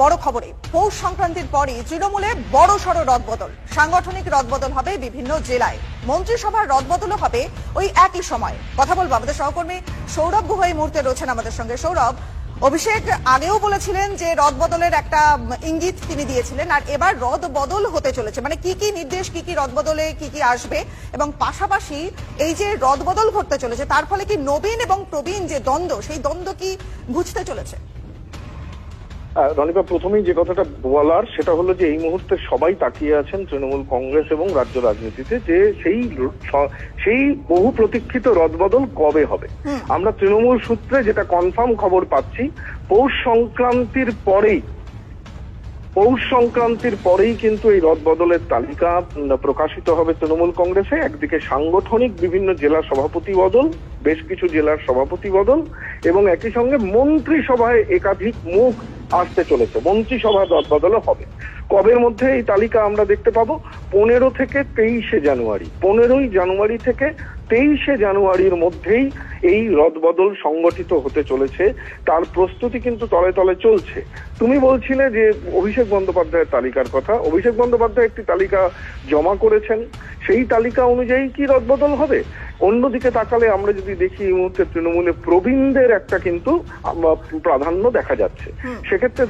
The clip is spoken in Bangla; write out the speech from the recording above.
বড় খবরে পৌষ সংক্রান্তির পরই তৃণমূলে বড় সড় রদবদল, সাংগঠনিক রদবদল হবে বিভিন্ন জেলায়, মন্ত্রিসভার রদবদলও হবে ওই একই সময়। কথা বলবো আমাদের সহকর্মী সৌরভ গুহ এই মুহূর্তে রয়েছেন আমাদের সঙ্গে। সৌরভ, অভিষেক আগেও বলেছিলেন যে রদবদলের একটা ইঙ্গিত তিনি দিয়েছিলেন, আর এবার রদবদল হতে চলেছে, মানে কি কি নির্দেশ, কি কি রদবদলে কি কি আসবে, এবং পাশাপাশি এই যে রদবদল ঘটতে চলেছে তার ফলে কি নবীন এবং প্রবীণ যে দ্বন্দ্ব, সেই দ্বন্দ্ব কি ঘুচতে চলেছে? রনিপা, প্রথমেই যে কথাটা বলার সেটা হলো যে এই মুহূর্তে সবাই তাকিয়ে আছেন তৃণমূল কংগ্রেস এবং রাজ্য রাজনীতিতে যে সেই বহু প্রতীক্ষিত রদবদল কবে হবে। আমরা তৃণমূল সূত্রে যেটা কনফার্ম খবর পাচ্ছি, পৌষ সংক্রান্তির পরেই কিন্তু এই রদবদলের তালিকা প্রকাশিত হবে তৃণমূল কংগ্রেসে। একদিকে সাংগঠনিক বিভিন্ন জেলা সভাপতি বদল, বেশ কিছু জেলার সভাপতি বদল, এবং একই সঙ্গে মন্ত্রিসভায় একাধিক মুখ আসতে চলেছে। মন্ত্রিসভা রদবদলও হবে। কবের মধ্যে এই তালিকা আমরা দেখতে পাবো? 15 থেকে 23 জানুয়ারি। 15ই জানুয়ারি থেকে 23 জানুয়ারির মধ্যেই এই রদবদল সংগঠিত হতে চলেছে। তার প্রস্তুতি কিন্তু তলে তলে চলছে। তুমি বলছিলে যে অভিষেক বন্দ্যোপাধ্যায়ের তালিকার কথা। অভিষেক বন্দ্যোপাধ্যায় একটি তালিকা জমা করেছেন, সেই তালিকা অনুযায়ী কি রদবদল হবে? অন্যদিকে তাকালে আমরা যদি দেখি এই মুহূর্তে তৃণমূলে প্রবীণদের একটা কিন্তু প্রাধান্য দেখা যাচ্ছে। সেক্ষেত্রে